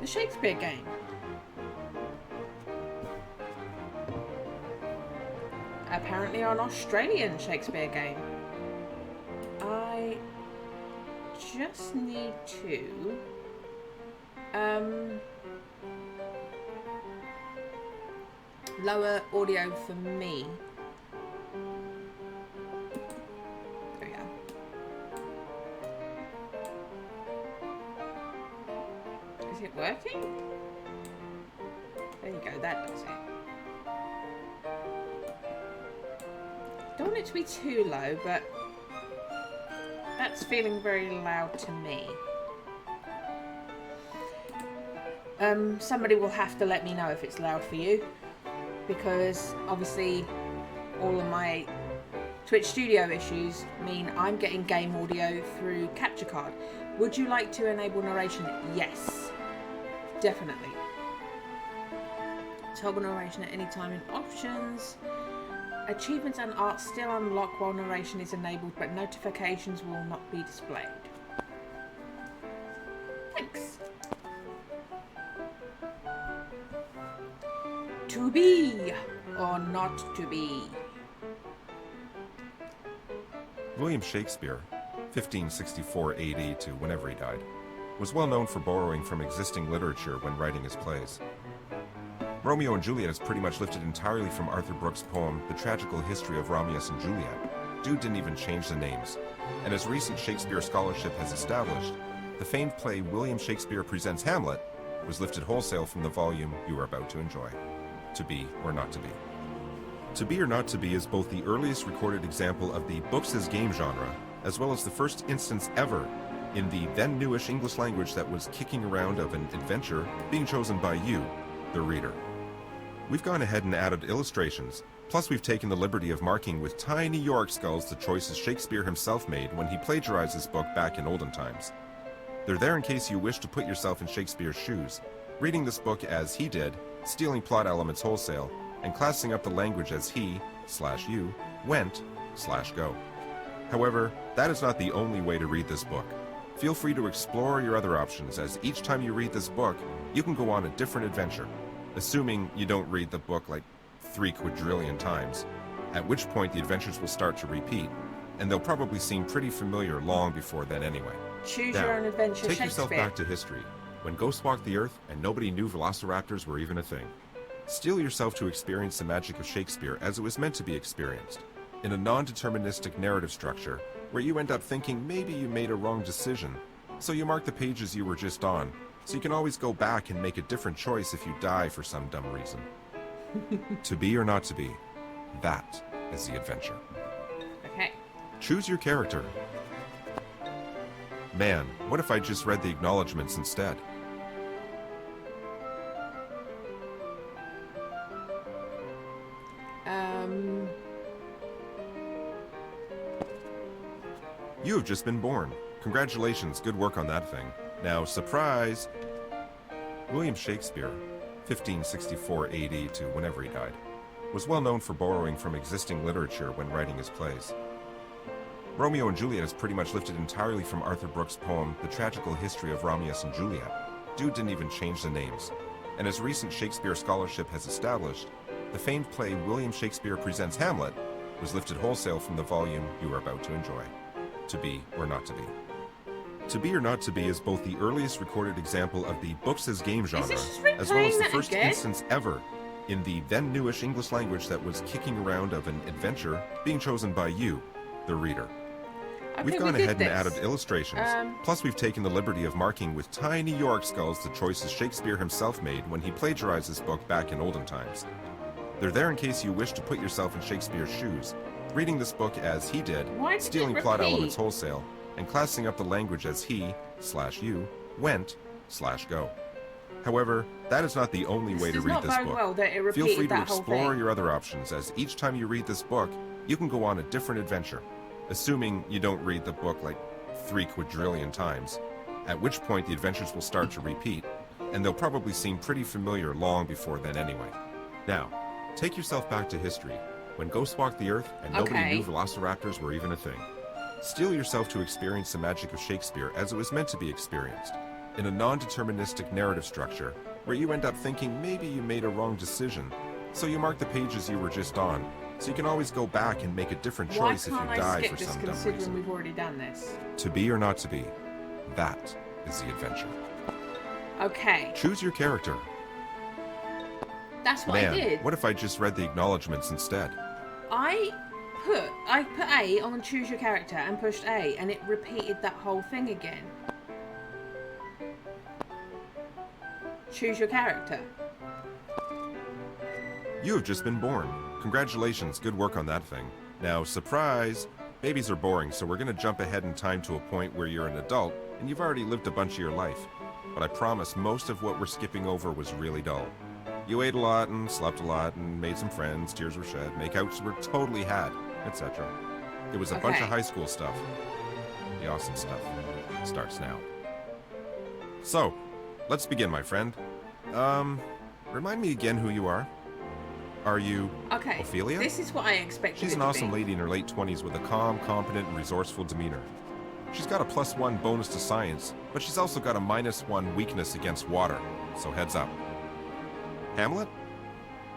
The Shakespeare Game. Apparently an Australian Shakespeare game. I just need to lower audio for me. There we go. Is it working? There you go, that does it. Don't want it to be too low, but that's feeling very loud to me. Somebody will have to let me know if it's loud for you, because obviously all of my Twitch studio issues mean I'm getting game audio through capture card. Would you like to enable narration? Yes, definitely. Toggle narration at any time in options. Achievements and art still unlock while narration is enabled, but notifications will not be displayed. Thanks. To be or not to be? William Shakespeare, 1564 AD to whenever he died, was well known for borrowing from existing literature when writing his plays. Romeo and Juliet is pretty much lifted entirely from Arthur Brooks' poem, The Tragical History of Romulus and Juliet. Dude didn't even change the names. And as recent Shakespeare scholarship has established, the famed play William Shakespeare Presents Hamlet was lifted wholesale from the volume you are about to enjoy. To be or not to be. To be or not to be is both the earliest recorded example of the books as game genre, as well as the first instance ever in the then newish English language that was kicking around of an adventure being chosen by you, the reader. We've gone ahead and added illustrations, plus we've taken the liberty of marking with tiny York skulls the choices Shakespeare himself made when he plagiarized his book back in olden times. They're there in case you wish to put yourself in Shakespeare's shoes, reading this book as he did, stealing plot elements wholesale, and classing up the language as he/you went/go. However, that is not the only way to read this book. Feel free to explore your other options, as each time you read this book, you can go on a different adventure. Assuming you don't read the book like 3 quadrillion times, at which point the adventures will start to repeat, and they'll probably seem pretty familiar long before then anyway. Choose your own adventure, take yourself Shakespeare. back to history, when ghosts walked the earth and nobody knew velociraptors were even a thing. Steel yourself to experience the magic of Shakespeare as it was meant to be experienced, in a non-deterministic narrative structure where you end up thinking maybe you made a wrong decision, so you mark the pages you were just on, so you can always go back and make a different choice if you die for some dumb reason. To be or not to be, that is the adventure. Okay. Choose your character. Man, what if I just read the acknowledgements instead? You have just been born. Congratulations, good work on that thing. Now, surprise! William Shakespeare, 1564 AD to whenever he died, was well known for borrowing from existing literature when writing his plays. Romeo and Juliet is pretty much lifted entirely from Arthur Brooks' poem, The Tragical History of Romulus and Juliet. Dude didn't even change the names. And as recent Shakespeare scholarship has established, the famed play William Shakespeare Presents Hamlet was lifted wholesale from the volume you are about to enjoy. To be or not to be. To be or not to be is both the earliest recorded example of the books as game genre, as well as the first instance ever in the then newish English language that was kicking around of an adventure being chosen by you, the reader. Okay, We've gone ahead and added illustrations, plus we've taken the liberty of marking with tiny York skulls the choices Shakespeare himself made when he plagiarized his book back in olden times. They're there in case you wish to put yourself in Shakespeare's shoes, reading this book as he did, stealing plot elements wholesale, and classing up the language as he/you went/go. However, that is not the only way to read this book. Feel free to explore your other options, as each time you read this book, you can go on a different adventure. Assuming you don't read the book like 3 quadrillion times, at which point the adventures will start to repeat, and they'll probably seem pretty familiar long before then anyway. Now, take yourself back to history, when ghosts walked the earth and nobody knew velociraptors were even a thing. Steel yourself to experience the magic of Shakespeare as it was meant to be experienced, in a non-deterministic narrative structure where you end up thinking maybe you made a wrong decision, so you mark the pages you were just on, so you can always go back and make a different choice if you die for some dumb considering reason. we've already done this? To be or not to be, that is the adventure. Okay. Choose your character. That's what I did. What if I just read the acknowledgements instead? I put A on choose your character and pushed A, and it repeated that whole thing again. Choose your character. You have just been born. Congratulations, good work on that thing. Now, surprise! Babies are boring, so we're gonna jump ahead in time to a point where you're an adult and you've already lived a bunch of your life. But I promise most of what we're skipping over was really dull. You ate a lot and slept a lot and made some friends, tears were shed, makeouts were totally had, etc. It was a bunch of high school stuff. The awesome stuff starts now. So, let's begin, my friend. Remind me again who you are. Are you Ophelia? This is what I expected. She's an awesome lady in her late 20s with a calm, competent, and resourceful demeanor. She's got a +1 bonus to science, but she's also got a -1 weakness against water, so heads up. Hamlet?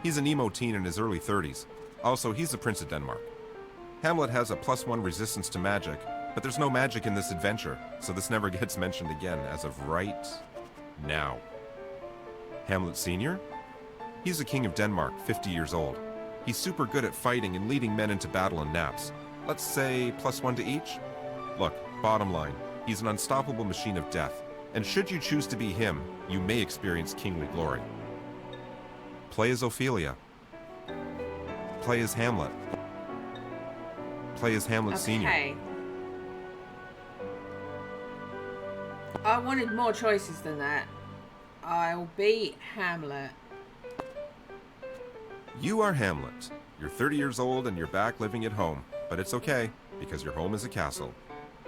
He's an emo teen in his early 30s. Also, he's the Prince of Denmark. Hamlet has a +1 resistance to magic, but there's no magic in this adventure, so this never gets mentioned again as of right now. Hamlet Sr.? He's the King of Denmark, 50 years old. He's super good at fighting and leading men into battle in naps. Let's say +1 to each? Look, bottom line, he's an unstoppable machine of death, and should you choose to be him, you may experience kingly glory. Play as Ophelia. Play as Hamlet. Play as Hamlet Sr. Okay. I wanted more choices than that. I'll be Hamlet. You are Hamlet. You're 30 years old and you're back living at home, but it's okay, because your home is a castle.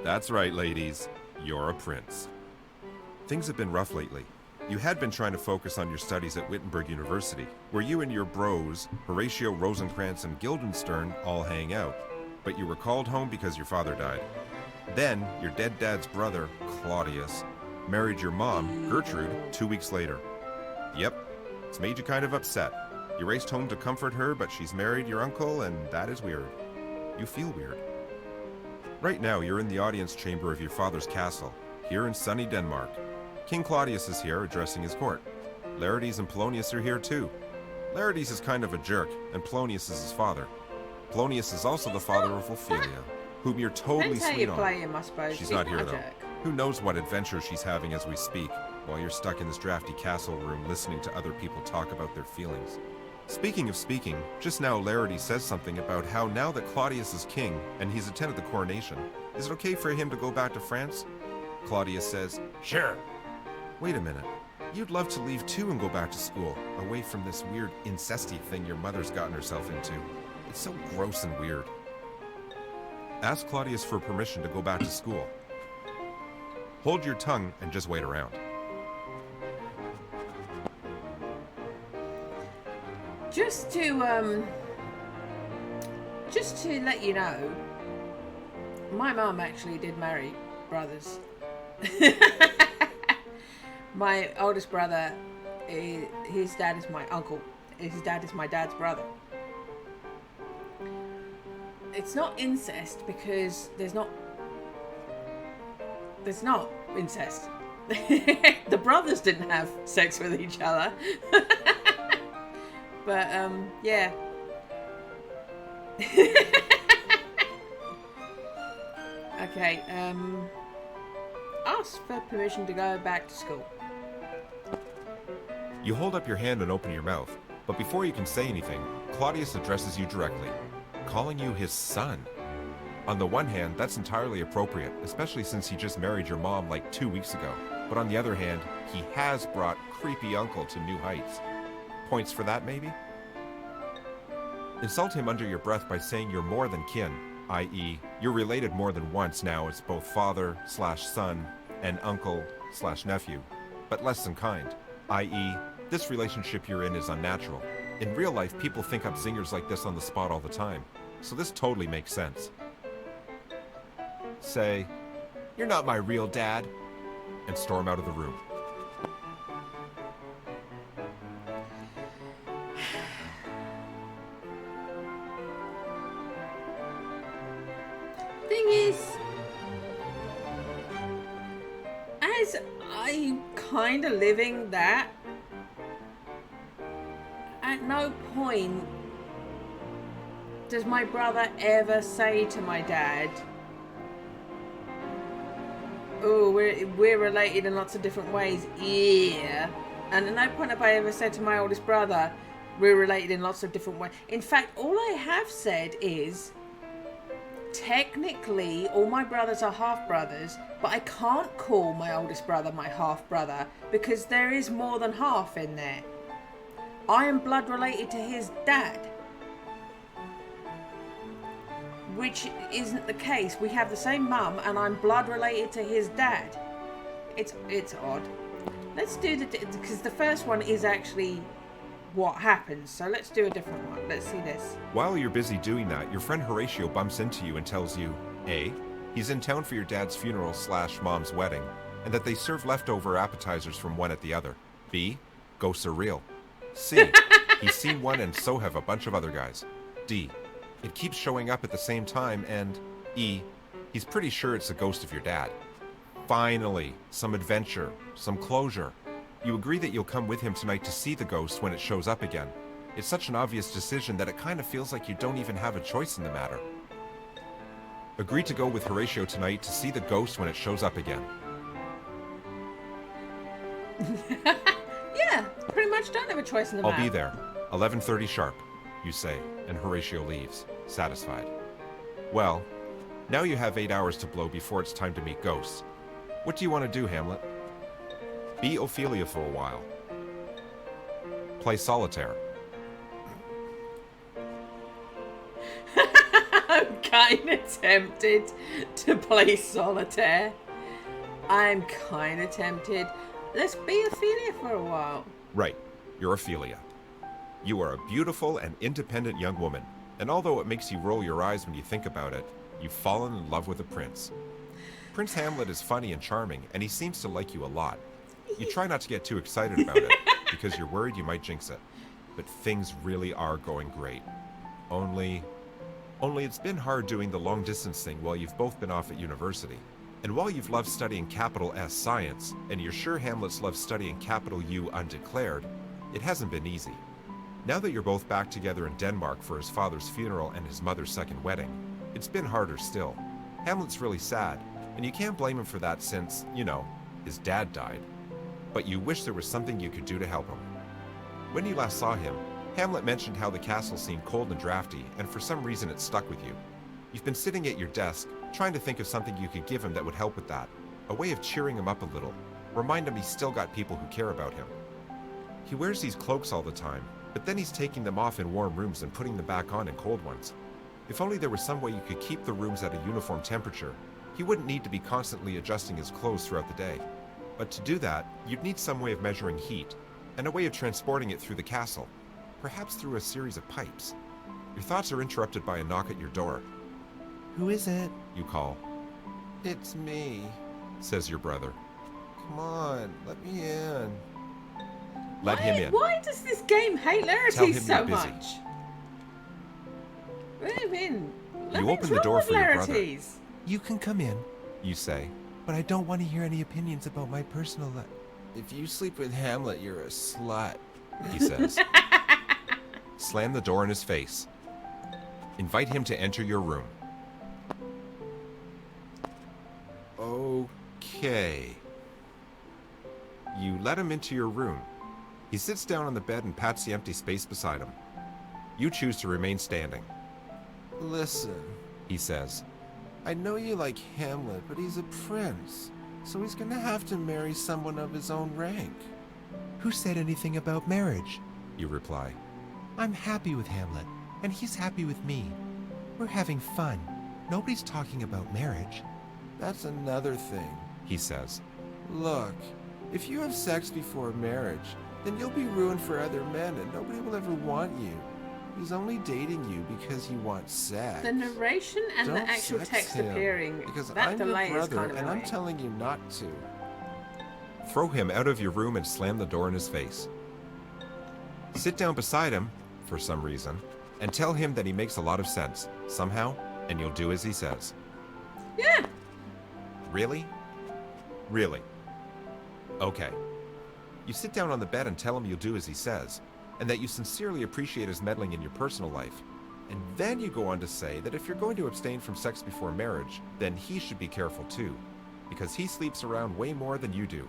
That's right, ladies. You're a prince. Things have been rough lately. You had been trying to focus on your studies at Wittenberg University, where you and your bros, Horatio, Rosencrantz, and Guildenstern, all hang out. But you were called home because your father died. Then, your dead dad's brother, Claudius, married your mom, Gertrude, 2 weeks later. Yep, it's made you kind of upset. You raced home to comfort her, but she's married your uncle, and that is weird. You feel weird. Right now, you're in the audience chamber of your father's castle, here in sunny Denmark. King Claudius is here, addressing his court. Laertes and Polonius are here, too. Laertes is kind of a jerk, and Polonius is his father. Polonius is also the father of Ophelia, whom you're totally sweet on. Play him, I suppose. She's not here, though. Who knows what adventure she's having as we speak, while you're stuck in this drafty castle room listening to other people talk about their feelings. Speaking of speaking, just now Laertes says something about how now that Claudius is king and he's attended the coronation, is it okay for him to go back to France? Claudius says, sure. Wait a minute. You'd love to leave too and go back to school, away from this weird incesty thing your mother's gotten herself into. It's so gross and weird. Ask Claudius for permission to go back to school. Hold your tongue and just wait around. Just to let you know, my mum actually did marry brothers. My oldest brother, his dad is my uncle. His dad is my dad's brother. It's not incest because there's not incest. The brothers didn't have sex with each other. But, yeah. Okay, ask for permission to go back to school. You hold up your hand and open your mouth, but before you can say anything, Claudius addresses you directly, calling you his son. On the one hand, that's entirely appropriate, especially since he just married your mom like 2 weeks ago. But on the other hand, he has brought creepy uncle to new heights. Points for that, maybe? Insult him under your breath by saying you're more than kin, i.e., you're related more than once now as both father/son and uncle/nephew, but less than kind, i.e., this relationship you're in is unnatural. In real life, people think up zingers like this on the spot all the time, so this totally makes sense. Say, you're not my real dad. and storm out of the room. Thing is, as I'm kind of living that, at no point does my brother ever say to my dad, "Oh, we're related in lots of different ways." Yeah. And at no point have I ever said to my oldest brother, "We're related in lots of different ways." In fact, all I have said is, technically, all my brothers are half-brothers, but I can't call my oldest brother my half-brother because there is more than half in there. I am blood related to his dad, which isn't the case. We have the same mum, and I'm blood related to his dad. It's odd. Let's do because the first one is actually what happens. So let's do a different one. Let's see this. While you're busy doing that, your friend Horatio bumps into you and tells you, A, he's in town for your dad's funeral / mom's wedding, and that they serve leftover appetizers from one at the other. B, ghosts are real. C, he's seen one and so have a bunch of other guys. D, it keeps showing up at the same time. And E, he's pretty sure it's the ghost of your dad. Finally, some adventure, some closure. You agree that you'll come with him tonight to see the ghost when it shows up again. It's such an obvious decision that it kind of feels like you don't even have a choice in the matter. Agree to go with Horatio tonight to see the ghost when it shows up again. Yeah, pretty much don't have a choice in the matter. I'll be there, 11:30 sharp, you say, and Horatio leaves, satisfied. Well, now you have 8 hours to blow before it's time to meet ghosts. What do you want to do, Hamlet? Be Ophelia for a while. Play solitaire. I'm kind of tempted to play solitaire. I'm kind of tempted. Let's be Ophelia for a while. Right, you're Ophelia. You are a beautiful and independent young woman, and although it makes you roll your eyes when you think about it, you've fallen in love with a prince. Prince Hamlet is funny and charming, and he seems to like you a lot. You try not to get too excited about it, because you're worried you might jinx it. But things really are going great. Only it's been hard doing the long-distance thing while you've both been off at university. And while you've loved studying capital S science, and you're sure Hamlet's loved studying capital U undeclared, it hasn't been easy. Now that you're both back together in Denmark for his father's funeral and his mother's second wedding, it's been harder still. Hamlet's really sad, and you can't blame him for that since, his dad died. But you wish there was something you could do to help him. When you last saw him, Hamlet mentioned how the castle seemed cold and drafty, and for some reason it stuck with you. You've been sitting at your desk, trying to think of something you could give him that would help with that. A way of cheering him up a little. Remind him he's still got people who care about him. He wears these cloaks all the time, but then he's taking them off in warm rooms and putting them back on in cold ones. If only there was some way you could keep the rooms at a uniform temperature, he wouldn't need to be constantly adjusting his clothes throughout the day. But to do that, you'd need some way of measuring heat, and a way of transporting it through the castle, perhaps through a series of pipes. Your thoughts are interrupted by a knock at your door. "Who is it?" you call. "It's me," says your brother. "Come on, let me in." Let him in. Why does this game hate Tell him Larities so you're busy. much? Let him in. You open the door for your brother. Larities? You can come in, You say, but I don't want to hear any opinions about my personal life. If you sleep with Hamlet, you're a slut. he says. Slam the door in his face. Invite him to enter your room. Okay. You let him into your room. He sits down on the bed and pats the empty space beside him. You choose to remain standing. Listen, He says, I know you like Hamlet, but he's a prince, so he's gonna have to marry someone of his own rank. Who said anything about marriage? you reply. I'm happy with Hamlet, and he's happy with me. We're having fun. Nobody's talking about marriage. That's another thing. He says, Look, if you have sex before marriage, then you'll be ruined for other men and nobody will ever want you. He's only dating you because he wants sex. The narration and Don't the actual sex text him, appearing, because that I'm your delay is brother kind of and I'm annoying. telling you not to. Throw him out of your room and slam the door in his face. Sit down beside him, for some reason, and tell him that he makes a lot of sense, somehow, and you'll do as he says. Yeah. Really? Really? Okay. You sit down on the bed and tell him you'll do as he says, and that you sincerely appreciate his meddling in your personal life. And then you go on to say that if you're going to abstain from sex before marriage, then he should be careful too, because he sleeps around way more than you do.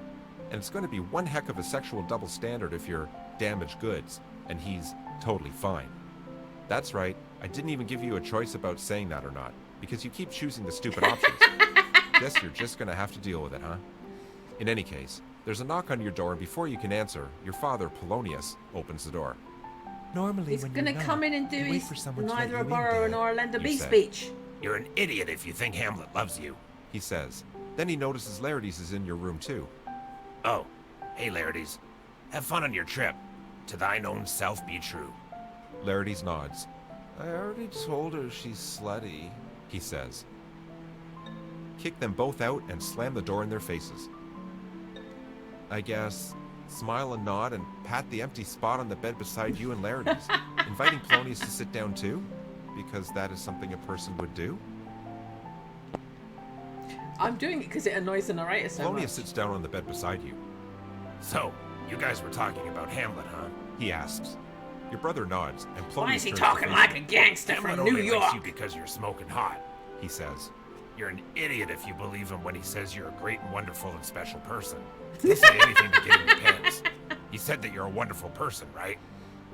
And it's going to be one heck of a sexual double standard if you're damaged goods, and he's totally fine. That's right, I didn't even give you a choice about saying that or not, because you keep choosing the stupid options. Guess you're just going to have to deal with it, huh? In any case, there's a knock on your door, and before you can answer, your father, Polonius, opens the door. Normally, He's when gonna you're not, come in and do you wait his for someone to let neither you a in, borrower Dad. nor a lender You be said. speech. You're an idiot if you think Hamlet loves you. He says. Then he notices Laertes is in your room too. Oh, hey Laertes. Have fun on your trip. To thine own self be true. Laertes nods. I already told her she's slutty. He says. Kick them both out and slam the door in their faces. I guess, smile and nod and pat the empty spot on the bed beside you and Laertes, inviting Polonius to sit down too, because that is something a person would do. I'm doing it because it annoys the narrator so Polonius much. sits down on the bed beside you. So, you guys were talking about Hamlet, huh? He asks. Your brother nods, and Polonius Why is he turns to talking face like a him. gangster Hamlet from New only likes you York? because you're smoking hot. He says. You're an idiot if you believe him when he says you're a great and wonderful and special person. He'll say anything to get in your pants. He said that you're a wonderful person, right?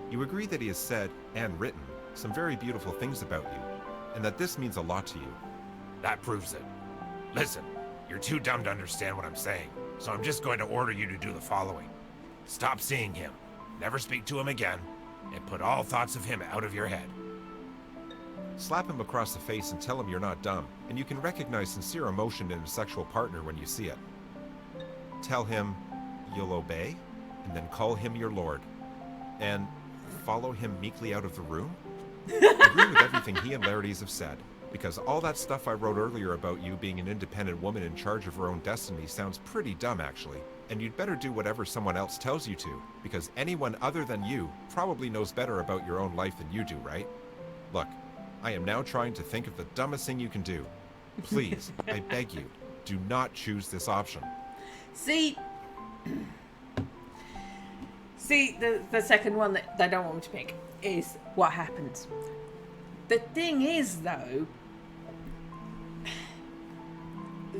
You agree that he has said, and written, some very beautiful things about you, and that this means a lot to you. That proves it. Listen, you're too dumb to understand what I'm saying, so I'm just going to order you to do the following. Stop seeing him, never speak to him again, and put all thoughts of him out of your head. Slap him across the face and tell him you're not dumb, and you can recognize sincere emotion in a sexual partner when you see it. Tell him you'll obey, and then call him your lord. And follow him meekly out of the room? Agree with everything he and Laertes have said, because all that stuff I wrote earlier about you being an independent woman in charge of her own destiny sounds pretty dumb, actually. And you'd better do whatever someone else tells you to, because anyone other than you probably knows better about your own life than you do, right? Look, I am now trying to think of the dumbest thing you can do. Please, I beg you, do not choose this option. See, the second one that they don't want me to pick is what happens. The thing is, though,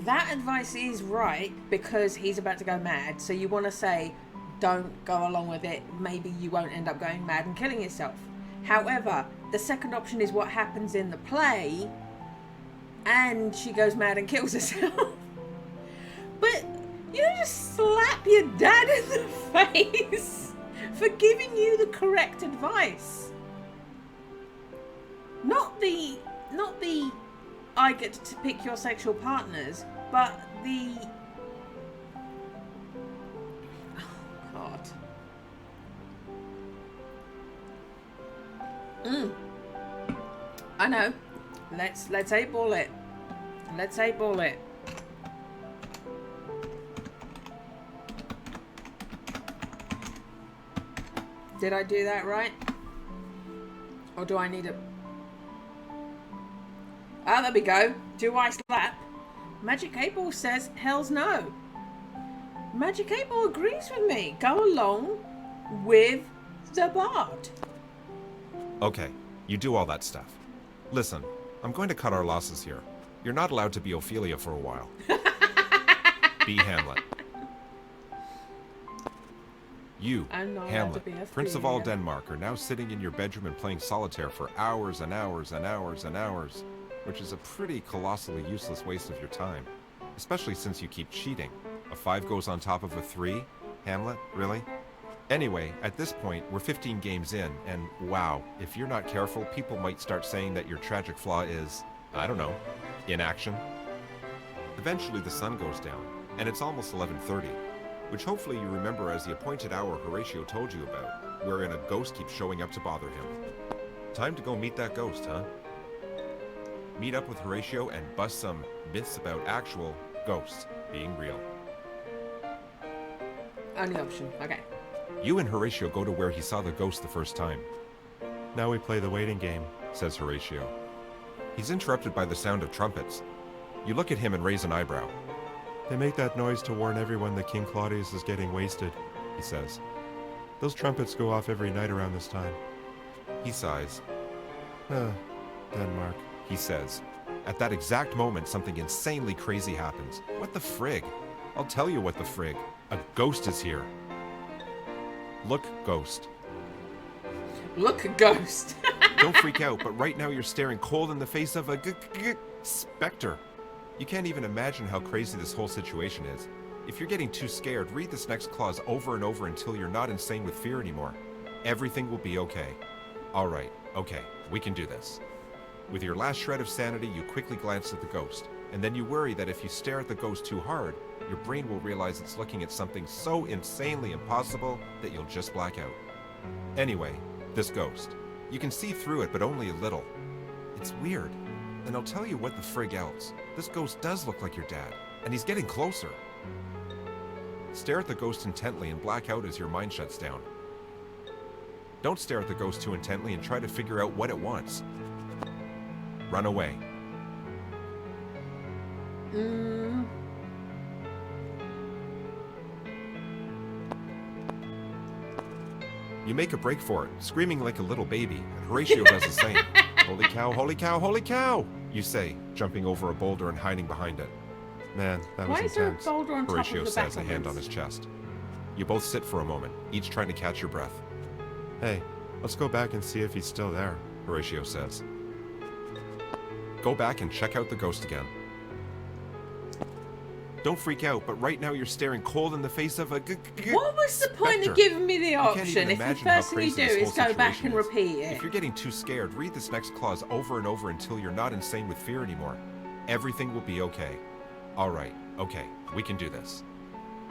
that advice is right because he's about to go mad. So you want to say, don't go along with it. Maybe you won't end up going mad and killing yourself. However, the second option is what happens in the play, and she goes mad and kills herself. But you don't just slap your dad in the face for giving you the correct advice. Not the I get to pick your sexual partners, but the oh God. I know. Let's 8-ball it. Let's 8-ball it. Did I do that right? Or do I need a... Ah, there we go. Do I slap? Magic 8-ball says, hells no. Magic 8-ball agrees with me. Go along with the bard. Okay, you do all that stuff. Listen, I'm going to cut our losses here. You're not allowed to be Ophelia for a while. Be Hamlet. You, I'm not allowed Hamlet, to be Prince of all Ophelia. Denmark, are now sitting in your bedroom and playing solitaire for hours and hours and hours and hours, which is a pretty colossally useless waste of your time, especially since you keep cheating. A 5 goes on top of a 3? Hamlet, really? Anyway, at this point, we're 15 games in, and wow, if you're not careful, people might start saying that your tragic flaw is, I don't know, inaction. Eventually the sun goes down, and it's almost 11:30, which hopefully you remember as the appointed hour Horatio told you about, wherein a ghost keeps showing up to bother him. Time to go meet that ghost, huh? Meet up with Horatio and bust some myths about actual ghosts being real. Only option. Okay. You and Horatio go to where he saw the ghost the first time, Now we play the waiting game. says Horatio. He's interrupted by the sound of trumpets. You look at him and raise an eyebrow. They make that noise to warn everyone that King Claudius is getting wasted, He says. Those trumpets go off every night around this time. He sighs. Denmark. He says. At that exact moment, something insanely crazy happens. What the frig? I'll tell you what the frig. A ghost is here. Look, ghost. Look, a ghost. Don't freak out, but right now you're staring cold in the face of a specter. You can't even imagine how crazy this whole situation is. If you're getting too scared, read this next clause over and over until you're not insane with fear anymore. Everything will be okay. All right, okay, we can do this. With your last shred of sanity, you quickly glance at the ghost, and then you worry that if you stare at the ghost too hard, your brain will realize it's looking at something so insanely impossible that you'll just black out. Anyway, this ghost. You can see through it, but only a little. It's weird. And I'll tell you what the frig else. This ghost does look like your dad, and he's getting closer. Stare at the ghost intently and black out as your mind shuts down. Don't stare at the ghost too intently and try to figure out what it wants. Run away. You make a break for it, screaming like a little baby, and Horatio does the same. Holy cow, holy cow, holy cow, you say, jumping over a boulder and hiding behind it. Man, that was Why is there a intense. boulder on top Horatio of the says, a battlements? hand on his chest. You both sit for a moment, each trying to catch your breath. Hey, let's go back and see if he's still there. Horatio says. Go back and check out the ghost again. Don't freak out, but right now you're staring cold in the face of a What was the point specter. of giving me the You can't even option if the imagine how first thing you do crazy this is whole go back situation and is. repeat it? If you're getting too scared, read this next clause over and over until you're not insane with fear anymore. Everything will be okay. All right, okay, we can do this.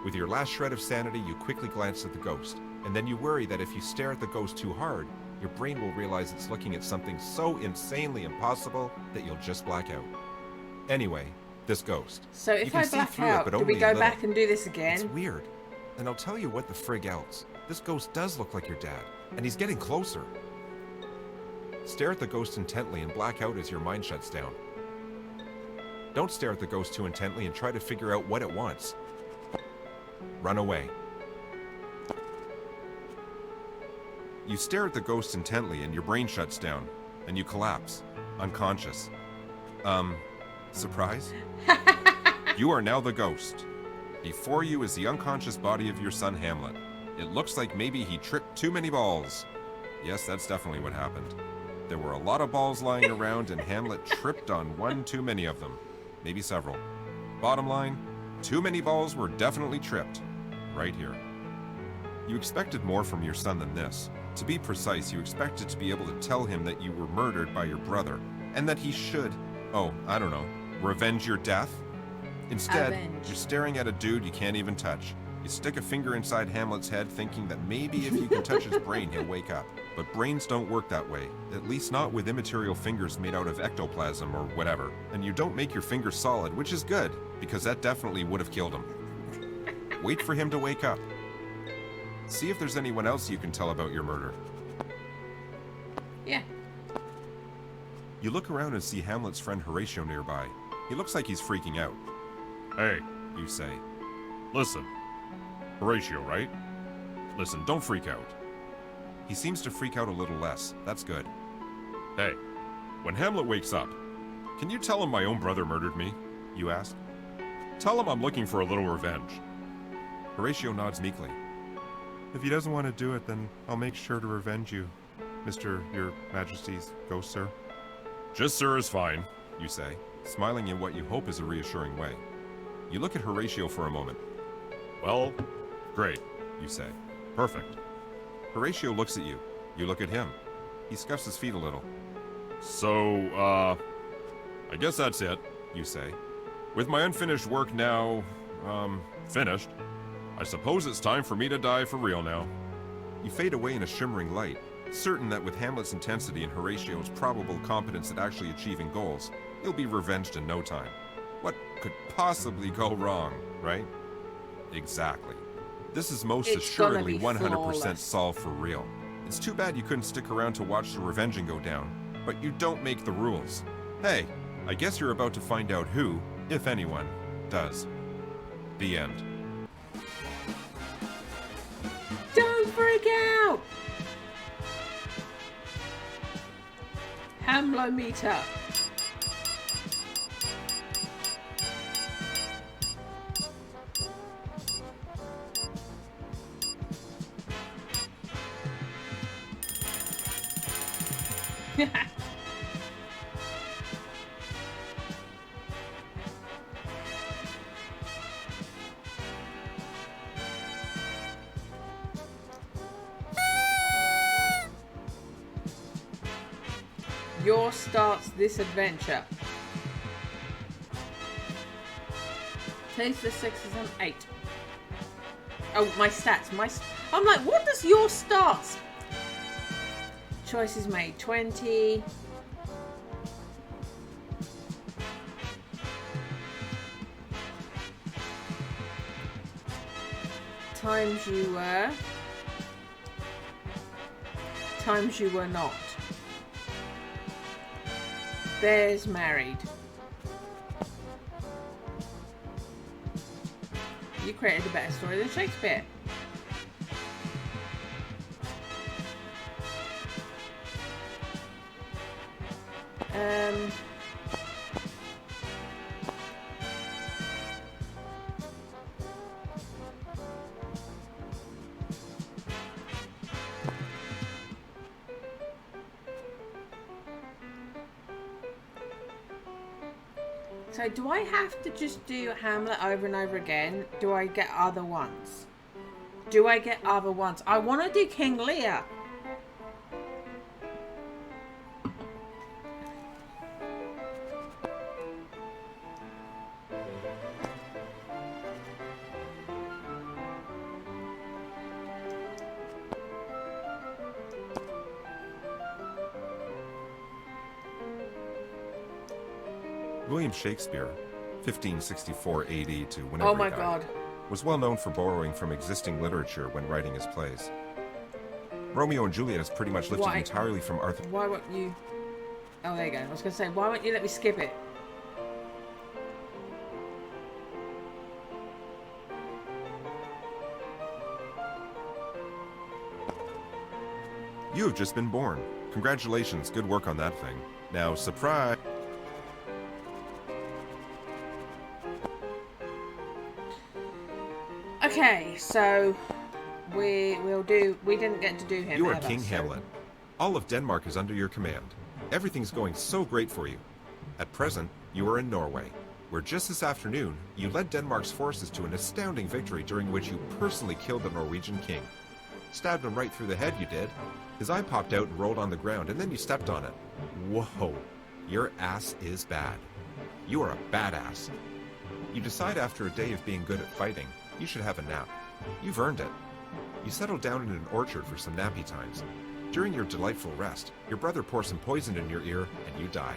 With your last shred of sanity, you quickly glance at the ghost, and then you worry that if you stare at the ghost too hard, your brain will realize it's looking at something so insanely impossible that you'll just black out. Anyway, this ghost. So You if can I see black through it, out, but do we only a go little. back and do this It's again? weird. And I'll tell you what the frig else. This ghost does look like your dad, and he's getting closer. Stare at the ghost intently and black out as your mind shuts down. Don't stare at the ghost too intently and try to figure out what it wants. Run away. You stare at the ghost intently and your brain shuts down, and you collapse, unconscious. Surprise? You are now the ghost. Before you is the unconscious body of your son Hamlet. It looks like maybe he tripped too many balls. Yes, that's definitely what happened. There were a lot of balls lying around and Hamlet tripped on one too many of them. Maybe several. Bottom line, too many balls were definitely tripped. Right here. You expected more from your son than this. To be precise, you expected to be able to tell him that you were murdered by your brother, and that he should, I don't know, revenge your death? Instead, Avenge. you're staring at a dude you can't even touch. You stick a finger inside Hamlet's head thinking that maybe if you can touch his brain, he'll wake up. But brains don't work that way, at least not with immaterial fingers made out of ectoplasm or whatever. And you don't make your fingers solid, which is good, because that definitely would have killed him. Wait for him to wake up. See if there's anyone else you can tell about your murder. Yeah. You look around and see Hamlet's friend Horatio nearby. He looks like he's freaking out. Hey, You say, listen. Horatio, right? Listen, don't freak out. he seems to freak out a little less. That's good. Hey, when Hamlet wakes up, can you tell him my own brother murdered me? You ask. Tell him I'm looking for a little revenge. Horatio nods meekly. If he doesn't want to do it, then I'll make sure to revenge you, Mr. Your Majesty's Ghost, sir. Just sir is fine. You say, smiling in what you hope is a reassuring way. You look at Horatio for a moment. Well, great. You say. Perfect. Horatio looks at you. You look at him. He scuffs his feet a little. So, I guess that's it. You say. With my unfinished work now, finished, I suppose it's time for me to die for real now. You fade away in a shimmering light, certain that with Hamlet's intensity and Horatio's probable competence at actually achieving goals, you'll be revenged in no time. What could possibly go wrong, right? Exactly. This is most It's gonna assuredly be 100% flawless. solved for real. It's too bad you couldn't stick around to watch the revenging go down, but you don't make the rules. Hey, I guess you're about to find out who, if anyone, does. The end. Don't freak out! Hamlo meter. Your starts this adventure. Taste the 6s and 8. Oh, my stats. I'm like, what does your starts? Choices made 20. Times you were. Times you were not. Bears married. You created a better story than Shakespeare. So do I have to just do Hamlet over and over again? Do I get other ones? Do I get other ones? I want to do King Lear. William Shakespeare, 1564 AD to whenever Oh my he died, god. was well known for borrowing from existing literature when writing his plays. Romeo and Juliet is pretty much lifted Why? entirely from Arthur. Why won't you... Oh, there you go. I was going to say, why won't you let me skip it? You have just been born. Congratulations, good work on that thing. Now, surprise! Okay, so we didn't get to do him. You are ever, King so- Hamlet. All of Denmark is under your command. Everything's going so great for you. At present, you are in Norway, where just this afternoon, you led Denmark's forces to an astounding victory during which you personally killed the Norwegian king. Stabbed him right through the head, you did. His eye popped out and rolled on the ground, and then you stepped on it. Whoa, your ass is bad. You are a badass. You decide after a day of being good at fighting, you should have a nap. You've earned it. You settle down in an orchard for some nappy times. During your delightful rest, your brother pours some poison in your ear, and you die.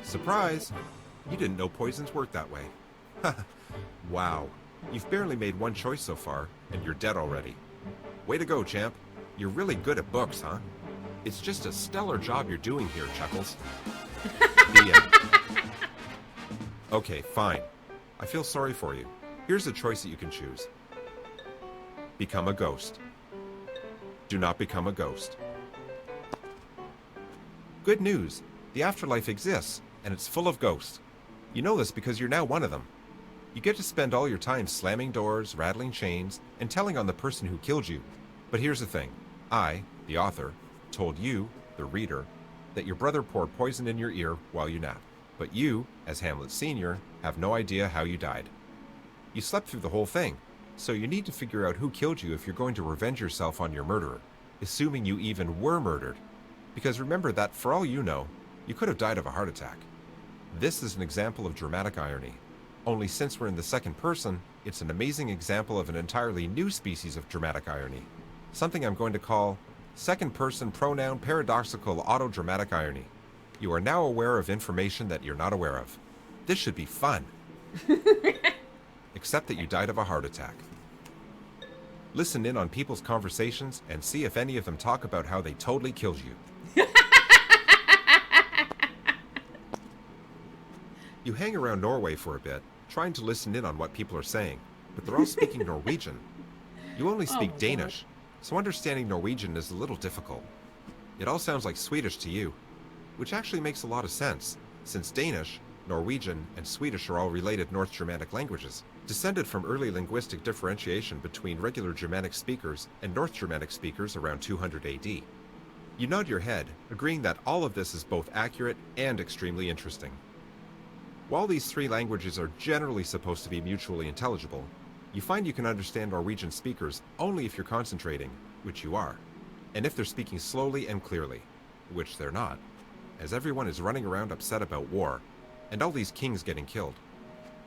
Surprise! You didn't know poisons work that way. Wow. You've barely made one choice so far, and you're dead already. Way to go, champ. You're really good at books, huh? It's just a stellar job you're doing here, Chuckles. The end. Okay, fine. I feel sorry for you. Here's a choice that you can choose. Become a ghost. Do not become a ghost. Good news. The afterlife exists, and it's full of ghosts. You know this because you're now one of them. You get to spend all your time slamming doors, rattling chains, and telling on the person who killed you. But here's the thing. I, the author, told you, the reader, that your brother poured poison in your ear while you nap. But you, as Hamlet Sr., have no idea how you died. You slept through the whole thing, so you need to figure out who killed you if you're going to revenge yourself on your murderer, assuming you even were murdered. Because remember that, for all you know, you could have died of a heart attack. This is an example of dramatic irony. Only since we're in the second person, it's an amazing example of an entirely new species of dramatic irony. Something I'm going to call second person pronoun paradoxical autodramatic irony. You are now aware of information that you're not aware of. This should be fun. Except that you died of a heart attack. Listen in on people's conversations and see if any of them talk about how they totally killed you. You hang around Norway for a bit, trying to listen in on what people are saying, but they're all speaking Norwegian. You only speak Danish, so understanding Norwegian is a little difficult. It all sounds like Swedish to you, which actually makes a lot of sense, since Danish, Norwegian, and Swedish are all related North Germanic languages, descended from early linguistic differentiation between regular Germanic speakers and North Germanic speakers around 200 AD. You nod your head, agreeing that all of this is both accurate and extremely interesting. While these three languages are generally supposed to be mutually intelligible, you find you can understand Norwegian speakers only if you're concentrating, which you are, and if they're speaking slowly and clearly, which they're not, as everyone is running around upset about war, and all these kings getting killed.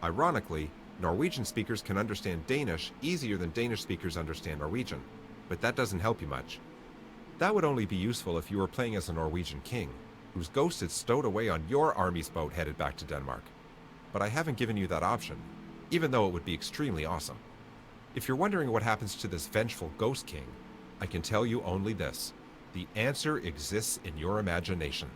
Ironically, Norwegian speakers can understand Danish easier than Danish speakers understand Norwegian, but that doesn't help you much. That would only be useful if you were playing as a Norwegian king, whose ghost is stowed away on your army's boat headed back to Denmark. But I haven't given you that option, even though it would be extremely awesome. If you're wondering what happens to this vengeful ghost king, I can tell you only this: the answer exists in your imagination.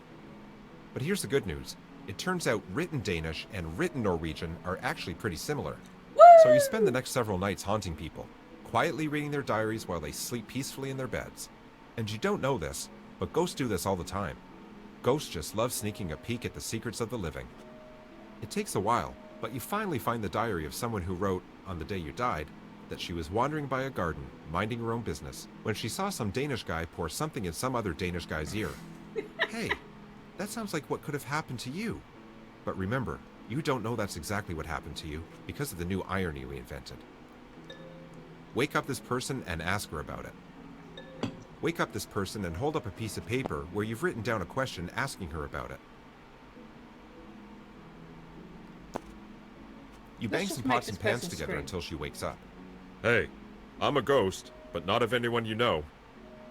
But here's the good news. It turns out written Danish and written Norwegian are actually pretty similar. Woo! So you spend the next several nights haunting people, quietly reading their diaries while they sleep peacefully in their beds. And you don't know this, but ghosts do this all the time. Ghosts just love sneaking a peek at the secrets of the living. It takes a while, but you finally find the diary of someone who wrote, on the day you died, that she was wandering by a garden, minding her own business, when she saw some Danish guy pour something in some other Danish guy's ear. Hey, that sounds like what could have happened to you. But remember, you don't know that's exactly what happened to you because of the new irony we invented. Wake up this person and ask her about it. Wake up this person and hold up a piece of paper where you've written down a question asking her about it. You bang some pots and pans together until she wakes up. Hey, I'm a ghost, but not of anyone you know.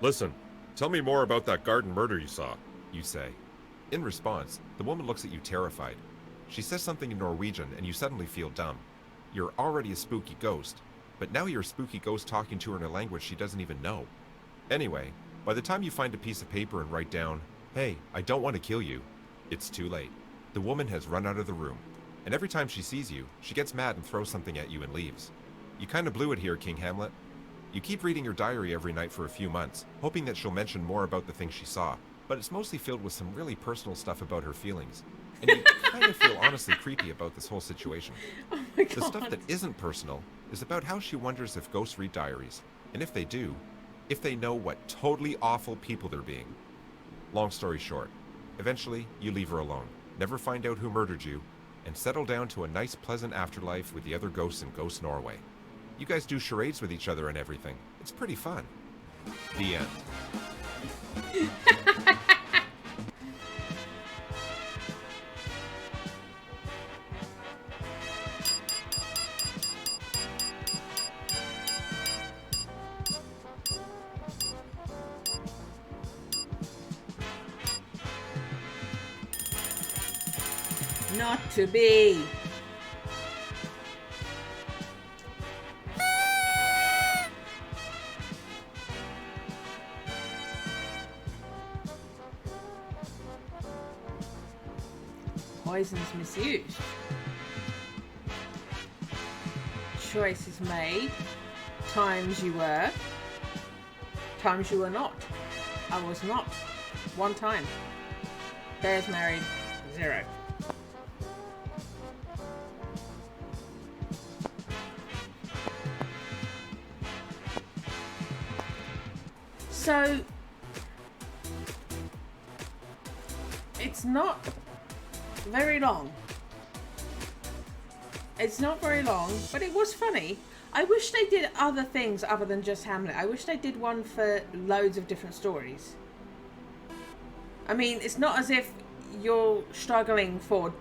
Listen, tell me more about that garden murder you saw, you say. In response, the woman looks at you terrified. She says something in Norwegian and you suddenly feel dumb. You're already a spooky ghost, but now you're a spooky ghost talking to her in a language she doesn't even know. Anyway, by the time you find a piece of paper and write down, "Hey, I don't want to kill you," it's too late. The woman has run out of the room, and every time she sees you, she gets mad and throws something at you and leaves. You kinda blew it here, King Hamlet. You keep reading your diary every night for a few months, hoping that she'll mention more about the things she saw, but it's mostly filled with some really personal stuff about her feelings, and you kind of feel honestly creepy about this whole situation. Oh my God. The stuff that isn't personal is about how she wonders if ghosts read diaries, and if they do, if they know what totally awful people they're being. Long story short, eventually you leave her alone, never find out who murdered you, and settle down to a nice pleasant afterlife with the other ghosts in Ghost Norway. You guys do charades with each other and everything. It's pretty fun. The end. Not to be. Poisons misused. Choices made. Times you were. Times you were not. I was not. One time. Bears married. 0. So, it's not very long. It's not very long, but it was funny. I wish they did other things other than just Hamlet. I wish they did one for loads of different stories. I mean, it's not as if you're struggling for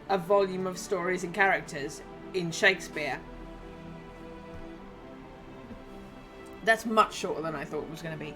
a volume of stories and characters in Shakespeare. That's much shorter than I thought it was going to be.